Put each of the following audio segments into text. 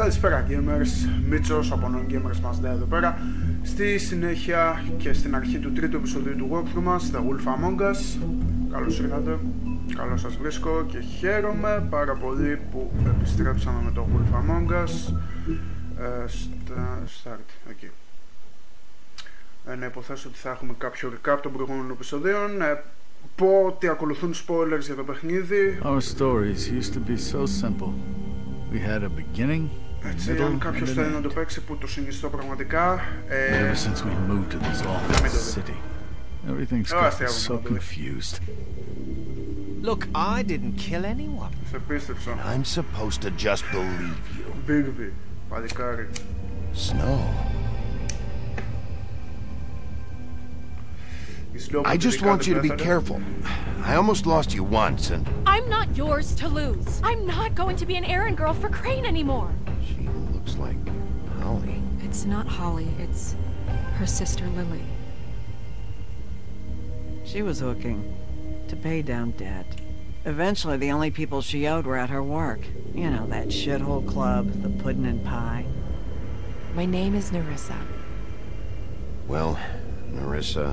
Καλησπέρα gamers, Μίτσος από non-gamersMustDie εδώ πέρα. Στη συνέχεια και στην αρχή του τρίτου επεισοδίου του walkthrough μας, The Wolf Among Us. Καλώς ήρθατε, καλώς σας βρίσκω και χαίρομαι πάρα πολύ που επιστρέψαμε με το Wolf Among Us. Start, ok. Να υποθέσω ότι θα έχουμε κάποιο recap των προηγούμενων επεισοδίων. Πω ότι ακολουθούν spoilers για το παιχνίδι. Our stories used to be so simple. We had a beginning, έτσι, αν κάποιος θέλει να το παίξει που το συνιστώ πραγματικά. Ever since we moved to this awful city, everything's gotten so confused. Look, I didn't kill anyone. Σε πίστεψα. I'm supposed to just believe you. Bigby, παλικάρι. Snow. I just want you to be careful. I almost lost you once and... I'm not yours to lose. I'm not going to be an errand girl for Crane anymore. She looks like Holly. It's not Holly, it's her sister Lily. She was hooking to pay down debt. Eventually the only people she owed were at her work. You know, that shithole club, the pudding and pie. My name is Nerissa. Well, Nerissa,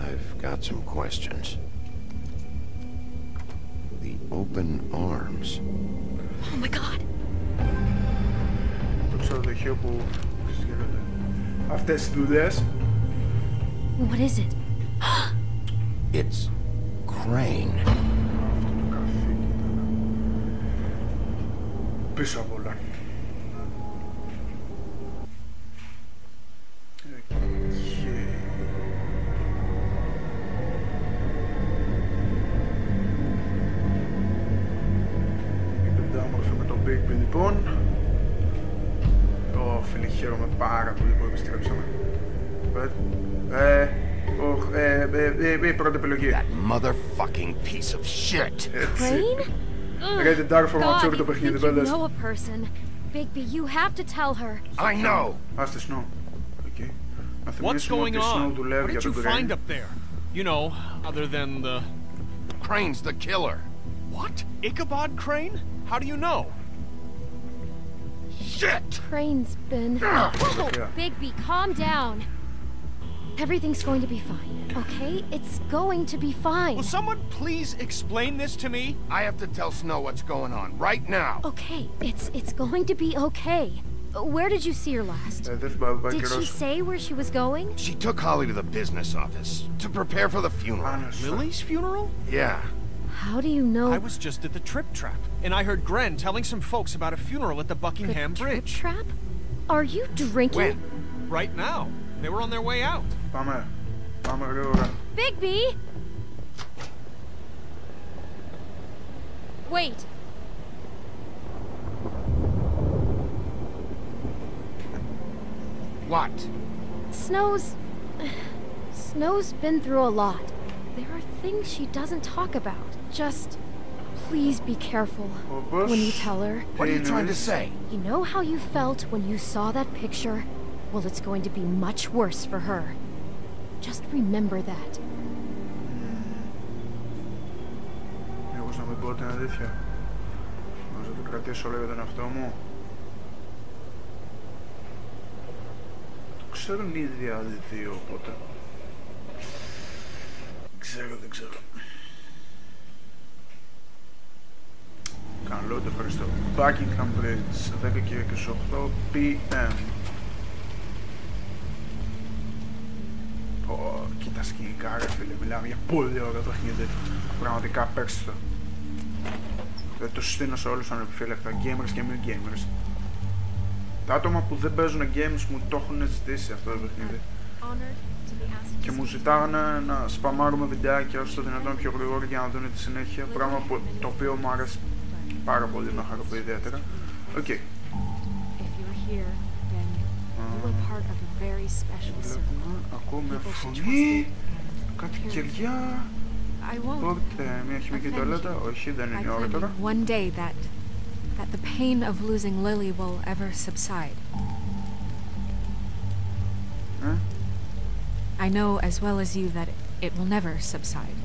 I've got some questions. The open arms. Oh my god. Το ξενοδοχείο που συγχαίρονται. Αυτές τις δουλειές. What is it? It's Crane. Αυτό το καθήκη ήταν. Πίσω απ' όλα. Λοιπόν, φίλοι, χαίρομαι πάρα πολύ που επιστρέψαμε. Πρώτη επιλογή. That motherfucking piece of shit. Crane? Rated R for mature το παιχνίδι, you know a person. Bigby, you have to tell her. I know. Άστε Snow. Okay. What's going on? What did you find up there? You know, other than the... Crane's the killer. What? Ichabod Crane? How do you know? Shit! Crane's been... Whoa, Bigby, calm down. Everything's going to be fine, okay? It's going to be fine. Will someone please explain this to me? I have to tell Snow what's going on right now. Okay, it's going to be okay. Where did you see her last? Did she say where she was going? She took Holly to the business office to prepare for the funeral. Lily's funeral? Yeah. How do you know? I was just at the Trip Trap, and I heard Gren telling some folks about a funeral at the Buckingham Bridge. Trip Trap? Are you drinking? When? Right now. They were on their way out. Πάμε γρήγορα. Bigby! Wait. What? Snow's been through a lot. There are things she doesn't talk about. Just please be careful when you tell her. What are you trying to say? You know how you felt when you saw that picture? Well, it's going to be much worse for her. Just remember that. Μήπως να μην πω την αλήθεια. Νομίζω το κρατήσω όλο για τον εαυτό μου. Το ξέρουν ήδη άλλοι δύο, οπότε... Δεν ξέρω. Καλό, το ευχαριστώ. Buckingham Bridge, 10 και 28 PM. Κοίτα σκηνικά ρε φίλε, μιλάμε για πολύ ωραίο παιχνίδι. Πραγματικά παίξτε το. Δεν το συστήνω σε όλους ανεπιφύλακτα, gamers και μη gamers. Τα άτομα που δεν παίζουν games μου το έχουν ζητήσει αυτό το παιχνίδι. Και μου ζητάγανε να σπαμάρουμε βιντεάκια όσο το δυνατόν πιο γρήγορα για να δουν τη συνέχεια. Πράγμα που, το οποίο μου αρέσει πάρα πολύ, με χαροποιεί ιδιαίτερα. Οκ. Ακούω με φωνή, κάτι κεριά. Πόρτε, μια χημική τουαλέτα. Όχι, δεν είναι η ώρα τώρα. One day that the pain of losing Lily will ever subside. I know as well as you that it will never subside.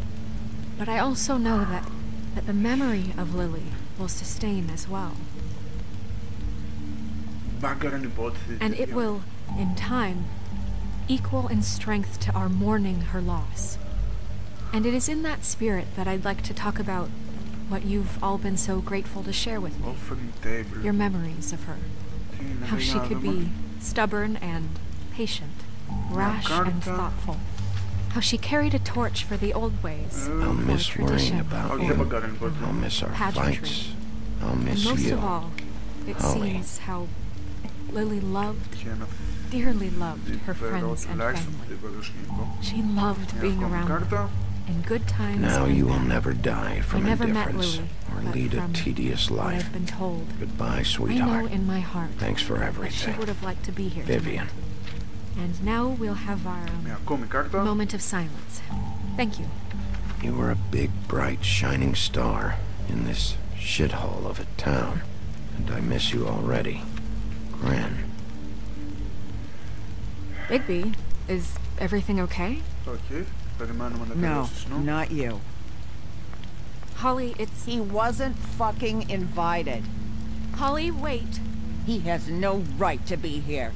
But I also know that the memory of Lily will sustain as well. And it will, in time, equal in strength to our mourning her loss. And it is in that spirit that I'd like to talk about what you've all been so grateful to share with me. Your memories of her. How she could be stubborn and patient, rash and thoughtful. How she carried a torch for the old ways. I'll miss worrying about you. I'll miss our fights. I'll miss you. And most of all, it seems how Lily loved, dearly loved her friends and family. She loved being around them. In good times. Now you will never die from indifference Lily, or lead a tedious life. I've been told. Goodbye, sweetheart. I know in my heart. Thanks for everything. She would have liked to be here. Vivian. Tonight. And now we'll have our moment of silence. Thank you. You were a big, bright, shining star in this shithole of a town, and I miss you already. Gran. Bigby, is everything okay? No, not you. Holly, He wasn't fucking invited. Holly, wait. He has no right to be here.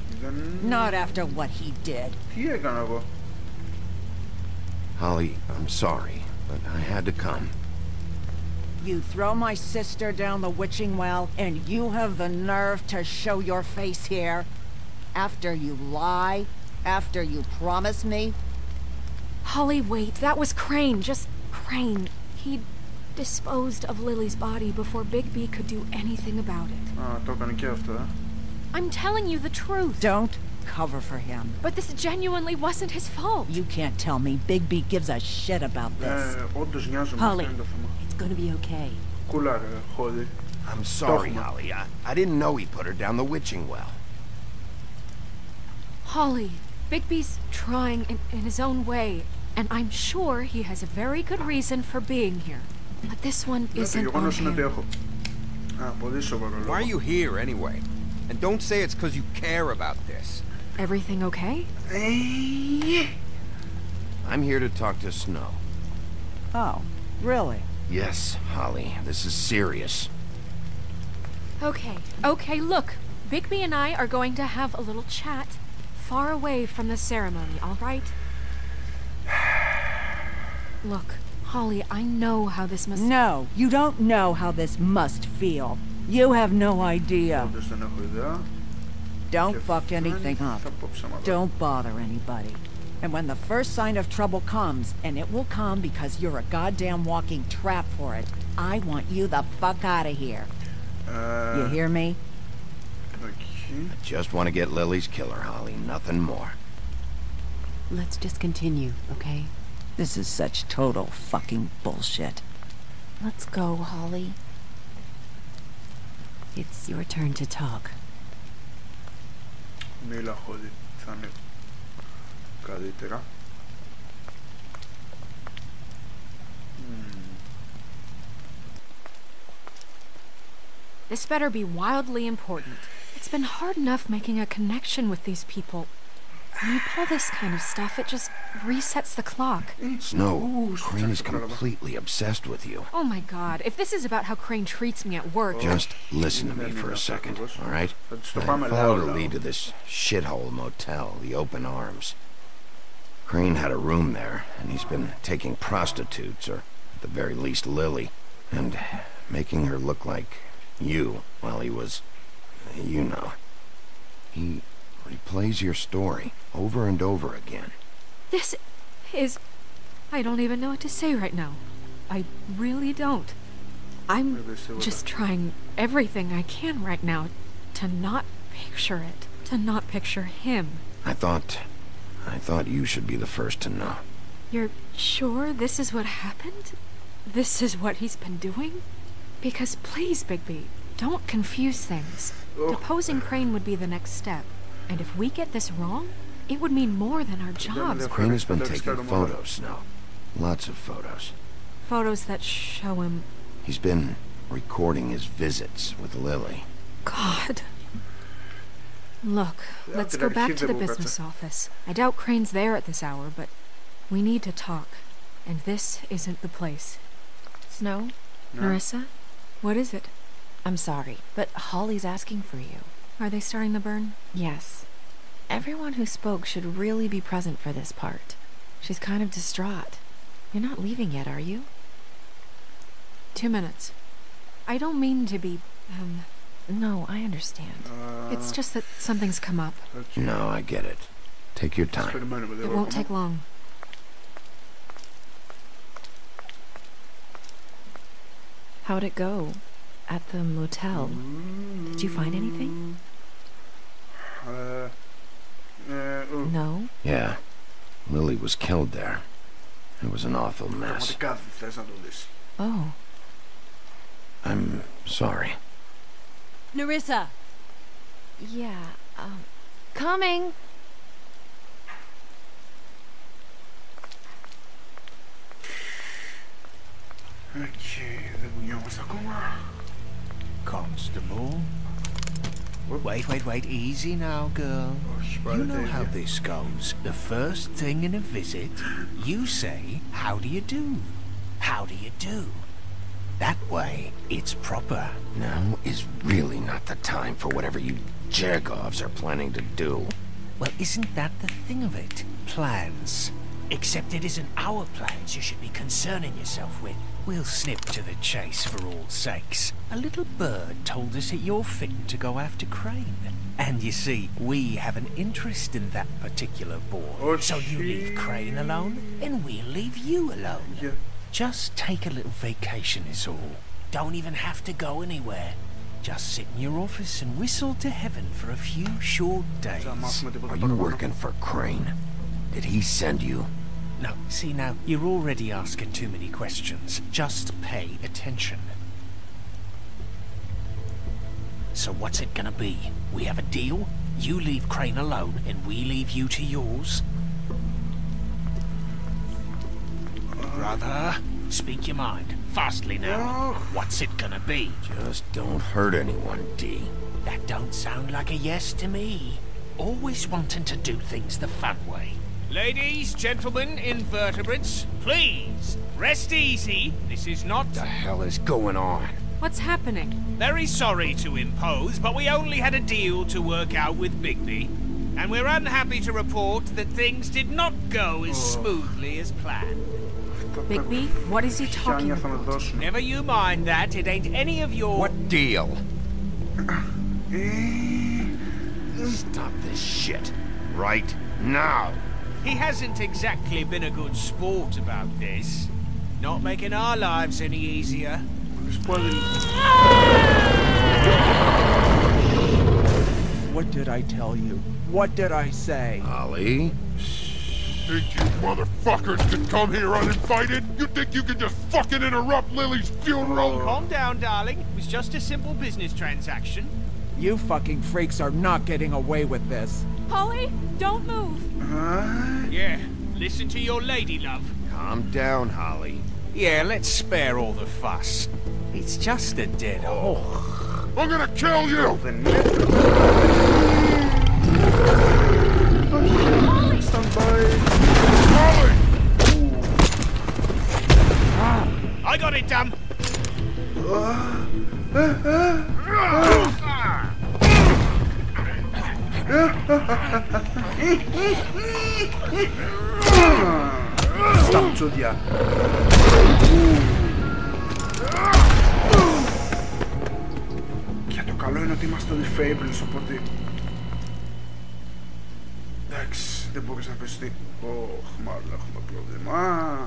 Not after what he did. Holly, I'm sorry, but I had to come. You throw my sister down the witching well, and you have the nerve to show your face here? After you lie? After you promise me? Holly, wait. That was Crane. Just Crane. He'd disposed of Lily's body before Bigby could do anything about it. I'm telling you the truth. Don't cover for him. But this genuinely wasn't his fault. You can't tell me Bigby gives a shit about this. Holly, it's gonna be okay. I'm sorry, Holly. I didn't know he put her down the witching well. Holly, Bigby's trying in his own way, and I'm sure he has a very good reason for being here. But this one isn't on him. Why are you here, anyway? And don't say it's because you care about this. Everything okay? I'm here to talk to Snow. Oh, really? Yes, Holly. This is serious. Okay, look. Bigby and I are going to have a little chat far away from the ceremony, all right? Look, Holly, I know how this must... No, you don't know how this must feel. You have no idea. Don't fuck anything up. Don't bother anybody. And when the first sign of trouble comes, and it will come because you're a goddamn walking trap for it, I want you the fuck out of here. You hear me? I just want to get Lily's killer, Holly. Nothing more. Let's just continue, okay? This is such total fucking bullshit. Let's go, Holly. It's your turn to talk. This better be wildly important. It's been hard enough making a connection with these people. When you pull this kind of stuff, it just resets the clock. Snow, Crane is completely obsessed with you. Oh my god, if this is about how Crane treats me at work... Just listen to me for a second, alright? I followed her lead to this shithole motel, the Open Arms. Crane had a room there, and he's been taking prostitutes, or at the very least Lily, and making her look like you while he was... you know. He replays your story over and over again. This is... I don't even know what to say right now. I really don't. I'm just trying everything I can right now to not picture it. To not picture him. I thought you should be the first to know. You're sure this is what happened? This is what he's been doing? Because please, Bigby, don't confuse things. Deposing Crane would be the next step. And if we get this wrong, it would mean more than our jobs. Crane has been taking photos now. Lots of photos. Photos that show him... He's been recording his visits with Lily. God. Look, let's go back to the business office. I doubt Crane's there at this hour, but we need to talk. And this isn't the place. Snow? No. Nerissa? What is it? I'm sorry, but Holly's asking for you. Are they starting the burn? Yes. Everyone who spoke should really be present for this part. She's kind of distraught. You're not leaving yet, are you? 2 minutes. I don't mean to be, No, I understand. It's just that something's come up. Okay. No, I get it. Take your time. It won't take long. How'd it go? At the motel? Did you find anything? No? Yeah. Lily was killed there. It was an awful mess. Oh. I'm sorry. Nerissa! Yeah, coming! Okay, δεν βουλιόμαστε ακόμα. Constable. Wait, easy now, girl. You know how this goes. The first thing in a visit, you say, how do you do? How do you do? That way, it's proper. Now is really not the time for whatever you jergovs are planning to do. Well, isn't that the thing of it? Plans. Except it isn't our plans you should be concerning yourself with. We'll snip to the chase for all sakes. A little bird told us that you're fitting to go after Crane. And you see, we have an interest in that particular boy. So you leave Crane alone, and we'll leave you alone. Yeah. Just take a little vacation is all. Don't even have to go anywhere. Just sit in your office and whistle to heaven for a few short days. Are you working for Crane? Did he send you? No, see now, you're already asking too many questions. Just pay attention. So what's it gonna be? We have a deal? You leave Crane alone, and we leave you to yours? Brother, speak your mind. Fastly now. What's it gonna be? Just don't hurt anyone, D. That don't sound like a yes to me. Always wanting to do things the fun way. Ladies, gentlemen, invertebrates, please, rest easy. This is not... What the hell is going on? What's happening? Very sorry to impose, but we only had a deal to work out with Bigby. And we're unhappy to report that things did not go as smoothly as planned. Bigby? What is he talking about? Never you mind that, it ain't any of your... What deal? Stop this shit. Right now. He hasn't exactly been a good sport about this. Not making our lives any easier. What did I tell you? What did I say? Holly? Think you motherfuckers can come here uninvited? You think you can just fucking interrupt Lily's funeral? Calm down, darling. It was just a simple business transaction. You fucking freaks are not getting away with this. Holly, don't move. Yeah, listen to your lady love. Calm down, Holly. Yeah, let's spare all the fuss. It's just a dead hole. I'm gonna kill you! Holly! Stand by. Holly! I got it, damn. Στα τσούδια. Και το καλό είναι ότι είμαστε όλοι fables, οπότε... Εντάξει, δεν μπορείς να πεις τι... μάλλον έχουμε πρόβλημα.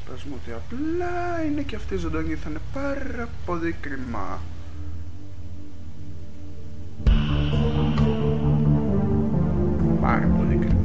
Πες μου ότι απλά είναι και αυτή η ζωντανή, θα είναι πάρα πολύ κρίμα. Πάρα πολύ κρίμα.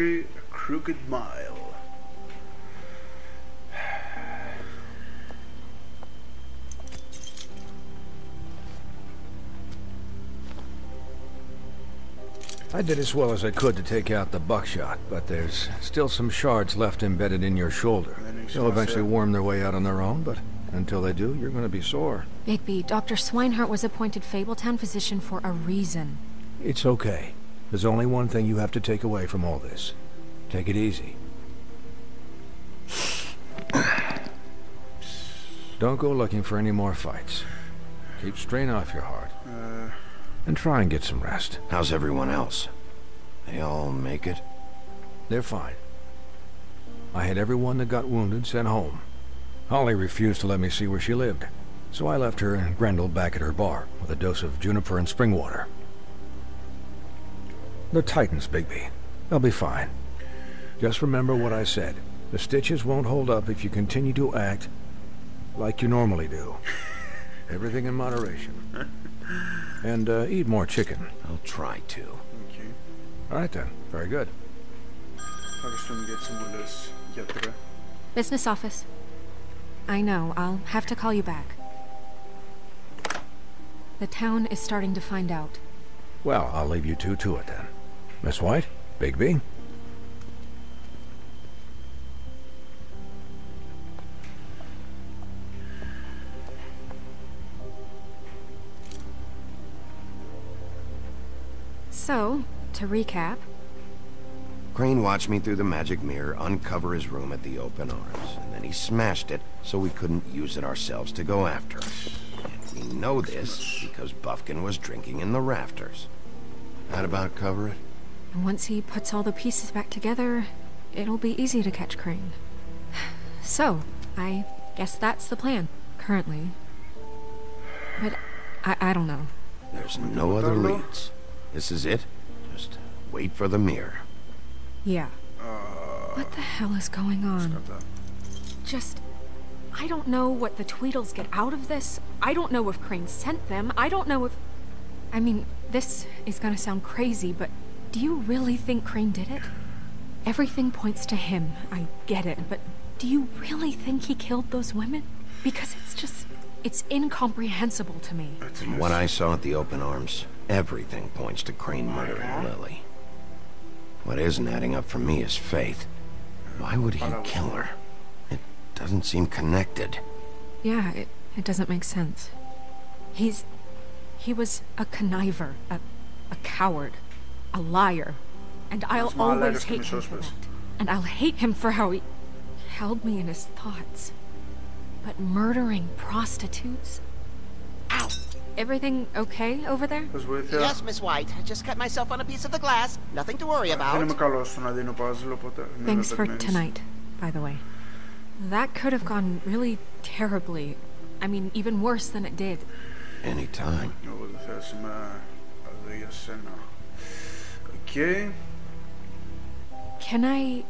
every crooked mile. I did as well as I could to take out the buckshot, but there's still some shards left embedded in your shoulder. They'll eventually worm their way out on their own, but until they do, you're going to be sore. Bigby, Dr. Swinehart was appointed Fabletown physician for a reason. It's okay. There's only one thing you have to take away from all this. Take it easy. Don't go looking for any more fights. Keep strain off your heart. And try and get some rest. How's everyone else? They all make it? They're fine. I had everyone that got wounded sent home. Holly refused to let me see where she lived, so I left her and Grendel back at her bar with a dose of juniper and spring water. They're Titans, Bigby. They'll be fine. Just remember what I said. The stitches won't hold up if you continue to act like you normally do. Everything in moderation. And eat more chicken. I'll try to. Okay. Alright then. Very good. Business office. I know. I'll have to call you back. The town is starting to find out. Well, I'll leave you two to it then. Miss White? Bigby? So, to recap... Crane watched me through the magic mirror uncover his room at the open arms, and then he smashed it so we couldn't use it ourselves to go after him. And we know this because Buffkin was drinking in the rafters. That about cover it? And once he puts all the pieces back together, it'll be easy to catch Crane. So, I guess that's the plan, currently. But I don't know. There's no other leads. This is it. Just wait for the mirror. Yeah. What the hell is going on? I don't know what the Tweedles get out of this. I don't know if Crane sent them. I don't know if... I mean, this is gonna sound crazy, but do you really think Crane did it? Everything points to him. I get it, but do you really think he killed those women? Because it's incomprehensible to me. From what I saw at the open arms, everything points to Crane murdering Lily. What isn't adding up for me is Faith. Why would he kill her? It doesn't seem connected. Yeah, it doesn't make sense. He was a conniver, a coward, a liar, and I'll always hate him for that. And I'll hate him for how he held me in his thoughts. But murdering prostitutes? Ow! Everything okay over there? Yes, Miss White. I just cut myself on a piece of the glass. Nothing to worry about. Thanks for tonight, by the way. That could have gone really terribly. I mean, even worse than it did. Anytime. Okay. Can I,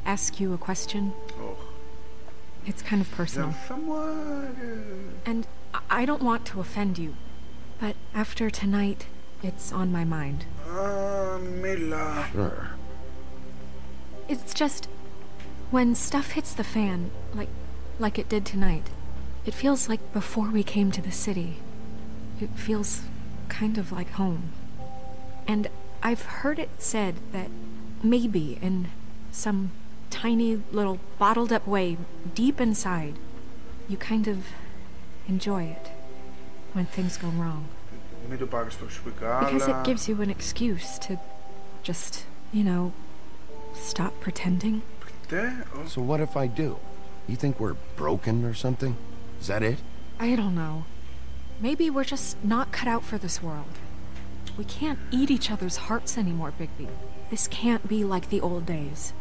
ask you a question? Oh. It's kind of personal. And I don't want to offend you, but after tonight, it's on my mind. Mila. Sure. It's just, when stuff hits the fan, like it did tonight, it feels like before we came to the city. It feels kind of like home. And I've heard it said that maybe in some tiny little bottled up way deep inside, you kind of enjoy it when things go wrong. Because it gives you an excuse to just, you know, stop pretending. So what if I do? You think we're broken or something? Is that it? I don't know. Maybe we're just not cut out for this world. We can't eat each other's hearts anymore, Bigby. This can't be like the old days.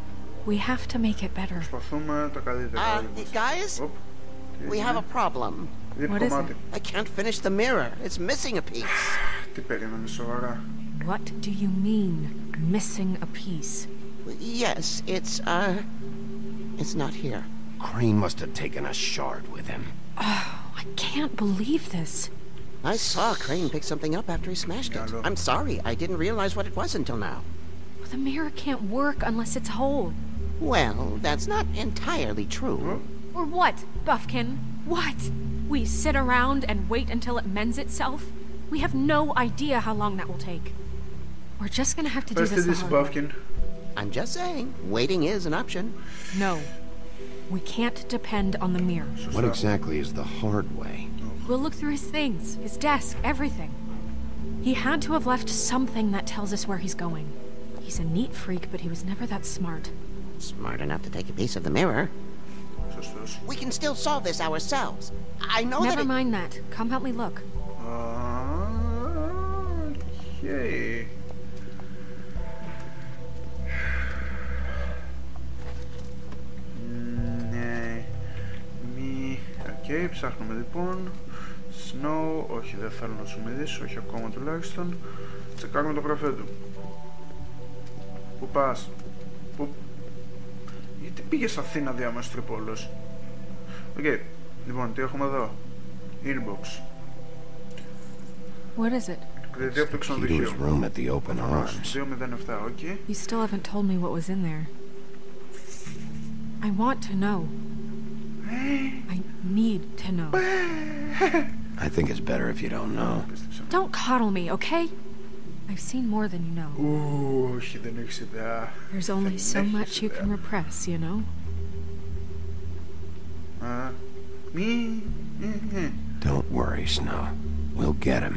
We have to make it better. Guys? We have a problem. What is it? I can't finish the mirror. It's missing a piece. What do you mean, missing a piece? Yes, it's not here. Crane must have taken a shard with him. Oh, I can't believe this. I saw Crane pick something up after he smashed it. I'm sorry, I didn't realize what it was until now. The mirror can't work unless it's whole. Well, that's not entirely true. Or what, Buffkin? What? We sit around and wait until it mends itself? We have no idea how long that will take. We're just gonna have to do this the hard way. I'm just saying, waiting is an option. No. We can't depend on the mirror. What exactly is the hard way? We'll look through his things, his desk, everything. He had to have left something that tells us where he's going. He's a neat freak, but he was never that smart. Smart enough to take a piece of the mirror. We can still solve this ourselves. I know Never mind that. Come help me look. Okay. Ναι. Οκ, ψάχνουμε λοιπόν. Snow, όχι δεν θέλω να σου μιλήσω, όχι ακόμα τουλάχιστον. Τσεκάρουμε το γραφείο του. Πού πας? Πού? Γιατί πήγες Αθήνα διάμεσος Τρυπόλος? Οκ, λοιπόν, τι έχουμε εδώ? Inbox. What is it? Κλειδί από το ξενοδοχείο. Room at the open arms. 207, okay. You still haven't told me what was in there. I want to know. I need to know. I think it's better if you don't know. Don't coddle me, okay? I've seen more than you know. Όχι, δεν έχεις ιδέα. There's only so much you can repress, you know? Don't worry, Snow. We'll get him.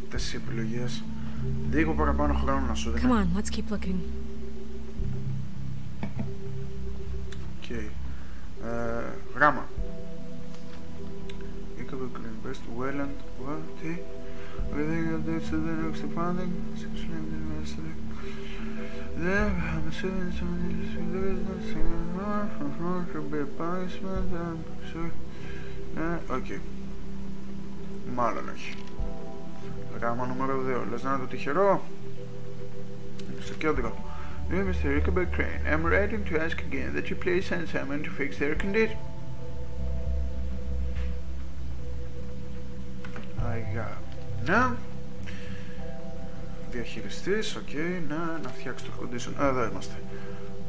Αυτές οι επιλογές. Λίγο παραπάνω χρόνο να σου δίνω. Come on, let's keep looking. Okay. Γράμμα. Best Welland. What? Τι? Everything updates to the next funding. Okay. Μάλλον όχι. Γράμμα νούμερο 2. Λες να είναι το τυχερό? Στο κέντρο. Dear Mr. Ichabod Crane, I'm writing to ask again that you please send someone to fix their condition. Ναι. Διαχειριστής, οκ, να φτιάξει το condition. Εδώ είμαστε.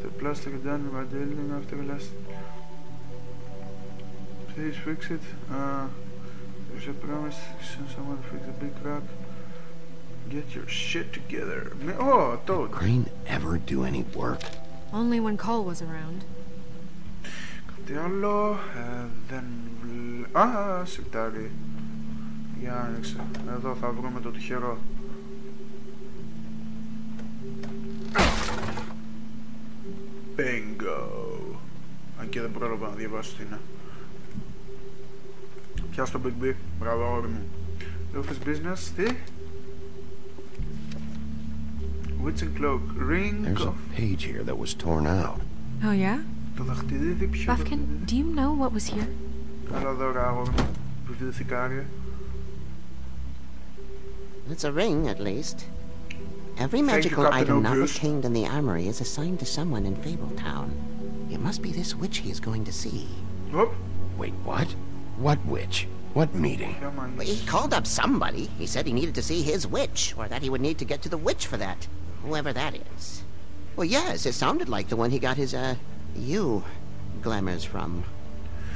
The plastic done by dealing after the last. Please fix it. There's a promise to send someone to fix the big crack. Get your shit together. Oh, Toad. Did Crane ever do any work? Only when Cole was around. Κάτι άλλο. Δεν σιρτάρι. Για άνοιξε. Εδώ θα βρούμε το τυχερό. Bingo. Αν και δεν πρόλαβα να διαβάσω τι είναι. Πιάσ' το Big B. Μπράβο αγόρι μου. Office business. Τι? Witch and cloak. Ring. There's a page here that was torn out. Oh yeah? Το δαχτυλίδι ποιο? Buffkin, do you know what was here? Καλά δώρα αγόρι μου. Βιβλιοθηκάρια. It's a ring, at least. Every magical item not retained in the armory is assigned to someone in Fabletown. It must be this witch he is going to see. Oh. Wait, what? What witch? What meeting? He called up somebody. He said he needed to see his witch, or that he would need to get to the witch for that. Whoever that is. Well, yes, it sounded like the one he got his, glamours from.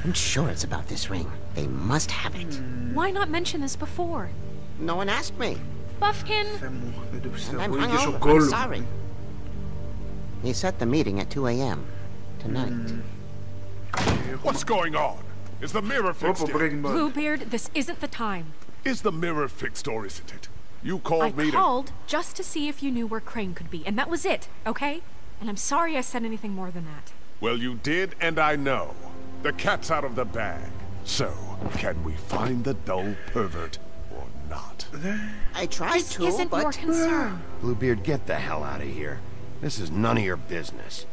I'm sure it's about this ring. They must have it. Why not mention this before? No one asked me. Buffkin! And I'm hungover. I'm sorry. He set the meeting at 2 a.m. tonight. What's going on? Is the mirror fixed yet? Bluebeard, this isn't the time. Is the mirror fixed or isn't it? You called me to... I called just to see if you knew where Crane could be, and that was it, okay? And I'm sorry I said anything more than that. Well, you did, and I know. The cat's out of the bag. So, can we find the dull pervert or not? I tried to, This isn't your concern. Bluebeard, get the hell out of here. This is none of your business.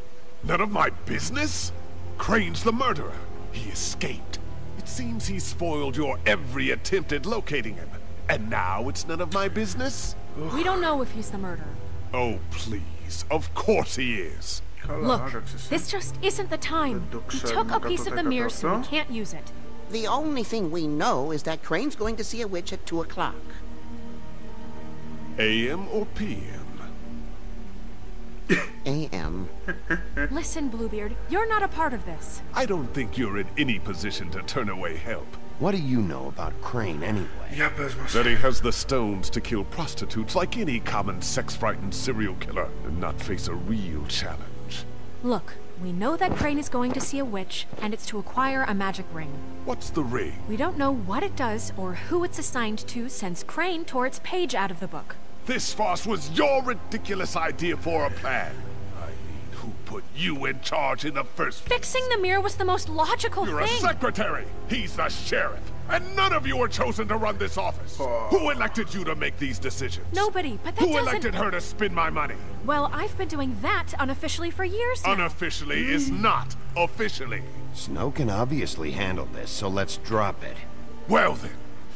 None of my business? Crane's the murderer. He escaped. It seems he spoiled your every attempt at locating him. And now it's none of my business? We don't know if he's the murderer. Oh, please. Of course he is. Look, this just isn't the time. He took a piece of the mirror, so we can't use it. The only thing we know is that Crane's going to see a witch at 2 o'clock. AM or PM? a.m. Listen, Bluebeard, you're not a part of this. I don't think you're in any position to turn away help. What do you know about Crane anyway? That he has the stones to kill prostitutes like any common sex-frightened serial killer and not face a real challenge. Look, we know that Crane is going to see a witch, and it's to acquire a magic ring. What's the ring? We don't know what it does or who it's assigned to since Crane tore its page out of the book. This farce was your ridiculous idea for a plan. I mean, who put you in charge in the first place? Fixing the mirror was the most logical You're thing. You're a secretary. He's the sheriff. And none of you were chosen to run this office. Who elected you to make these decisions? Nobody, but that Who elected her to spend my money? Well, I've been doing that unofficially for years now. Unofficially is not officially. Snow can obviously handle this, so let's drop it. Well then,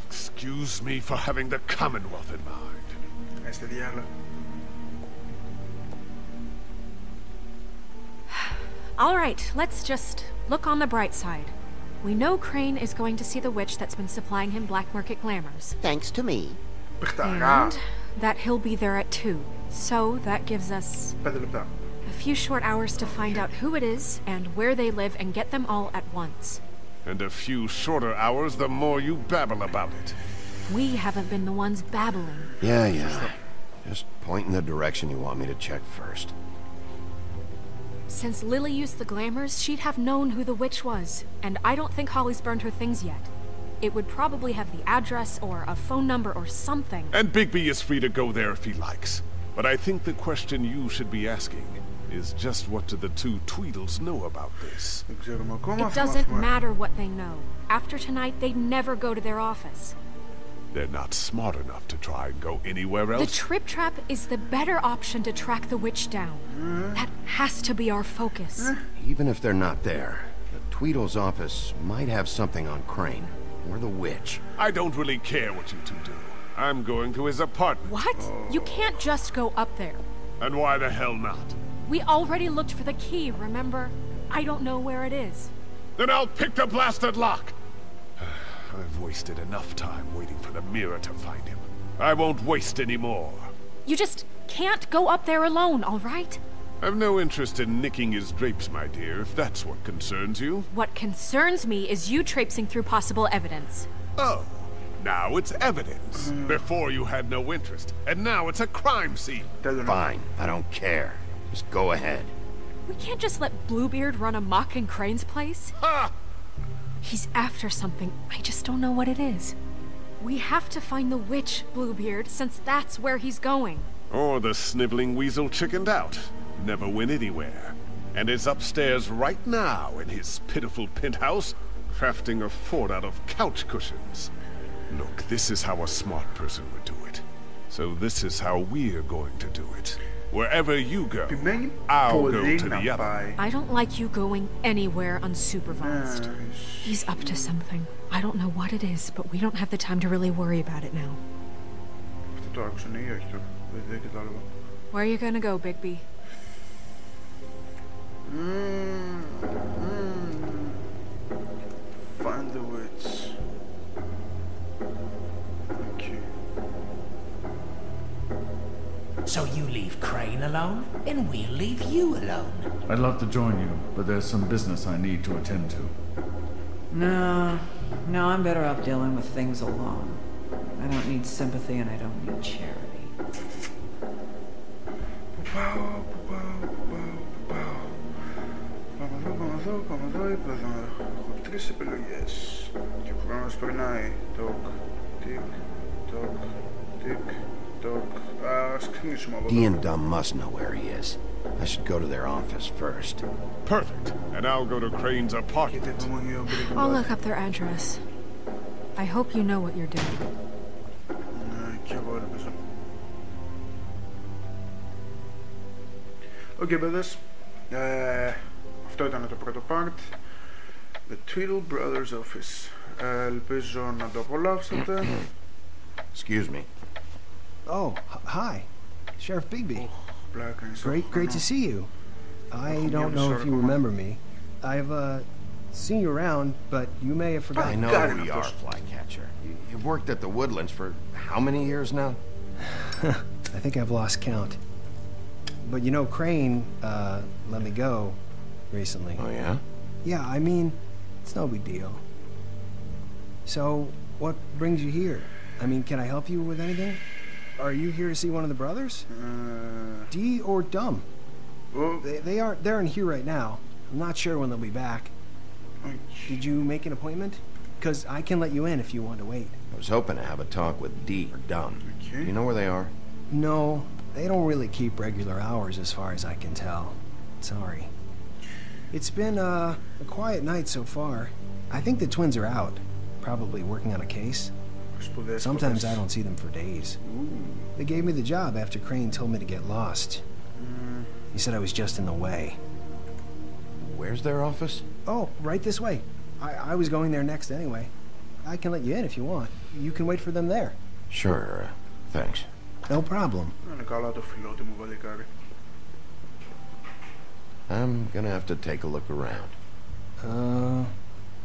excuse me for having the Commonwealth in mind. All right, let's just look on the bright side. We know Crane is going to see the witch that's been supplying him black market glamours. Thanks to me. And that he'll be there at 2. So that gives us a few short hours to find out who it is and where they live and get them all at once. And a few shorter hours the more you babble about it. We haven't been the ones babbling. Yeah. Just point in the direction you want me to check first. Since Lily used the glamours, she'd have known who the witch was, and I don't think Holly's burned her things yet. It would probably have the address or a phone number or something. And Bigby is free to go there if he likes. But I think the question you should be asking is just what do the two Tweedles know about this? It doesn't matter what they know. After tonight, they'd never go to their office. They're not smart enough to try and go anywhere else. The Trip Trap is the better option to track the witch down. That has to be our focus. Even if they're not there, the Tweedle's office might have something on Crane, or the witch. I don't really care what you two do. I'm going to his apartment. What? You can't just go up there. And why the hell not? We already looked for the key, remember? I don't know where it is. Then I'll pick the blasted lock! I've wasted enough time waiting for the mirror to find him. I won't waste any more. You just can't go up there alone, all right? I've no interest in nicking his drapes, my dear, if that's what concerns you. What concerns me is you traipsing through possible evidence. Oh, now it's evidence. Before you had no interest, and now it's a crime scene. Fine, I don't care. Just go ahead. We can't just let Bluebeard run amok in Crane's place. Ha! He's after something. I just don't know what it is. We have to find the witch, Bluebeard, since that's where he's going. Or the sniveling weasel chickened out. Never went anywhere. And is upstairs right now in his pitiful penthouse, crafting a fort out of couch cushions. Look, this is how a smart person would do it. So this is how we're going to do it. Wherever you go, I'll go to the other. I don't like you going anywhere unsupervised. He's up to something. I don't know what it is, but we don't have the time to really worry about it now. Where are you gonna go, Bigby? Find the witch. Okay. So you leave Crane alone, and we'll leave you alone. I'd love to join you, but there's some business I need to attend to. No, I'm better off dealing with things alone. I don't need sympathy and I don't need charity. Πάμε εδώ, έχω 3 επιλογές. Και ο χρόνος περνάει. Τοκ, τικ, τοκ, τικ, τοκ. Ας ξεκινήσουμε από εδώ. Dee and Dum must know where he is. I should go to their office first. Perfect. And I'll go to Crane's apartment. I'll look up their address. I hope you know what you're doing. Κι εγώ ελπίζω. Οκ, παιδες. Αυτό ήταν το πρώτο part. The Tweedle Brothers Office. Ελπίζω να το απολαύσετε. Excuse me. Oh, hi. Sheriff Bigby. Great to see you. I don't know if you remember me. I've seen you around, but you may have forgotten. I know who you are, Flycatcher. You've worked at the Woodlands for how many years now? I think I've lost count. But you know, Crane, let me go recently. Oh, yeah? Yeah, I mean, it's no big deal. So, what brings you here? I mean, can I help you with anything? Are you here to see one of the brothers? Dee or Dumb? Oh. They aren't here right now. I'm not sure when they'll be back. Did you make an appointment? Because I can let you in if you want to wait. I was hoping to have a talk with Dee or Dumb. Okay. You know where they are? No, they don't really keep regular hours as far as I can tell. Sorry. It's been a quiet night so far. I think the twins are out, probably working on a case. Sometimes I don't see them for days. They gave me the job after Crane told me to get lost. He said I was just in the way. Where's their office? Oh, right this way. I was going there next anyway. I can let you in if you want. You can wait for them there. Sure, thanks. No problem. I'm gonna have to take a look around.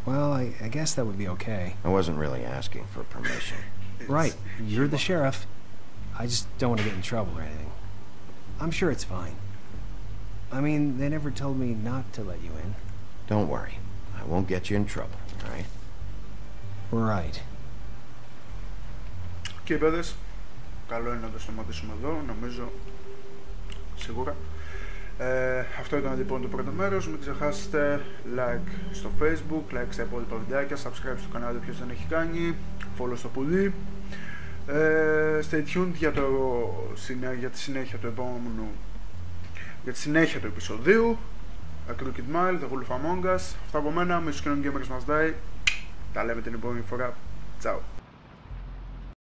Well, I guess that would be okay. I wasn't really asking for permission. Right, you're the sheriff. I just don't want to get in trouble or anything. I'm sure it's fine. I mean, they never told me not to let you in. Don't worry. I won't get you in trouble, alright? Right. Και παιδες, καλό είναι να το σταματήσουμε εδώ, νομίζω, σίγουρα. Αυτό ήταν λοιπόν το πρώτο μέρος. Μην ξεχάσετε like στο Facebook, like στα υπόλοιπα βιντεάκια, subscribe στο κανάλι όποιος δεν έχει κάνει, follow στο πουλί. Stay tuned για τη συνέχεια του επόμενου, για τη συνέχεια του επεισοδίου. A Crooked Mile, The Wolf Among Us. Αυτά από μένα, με στους και non-gamersmustdie. Τα λέμε την επόμενη φορά. Ciao.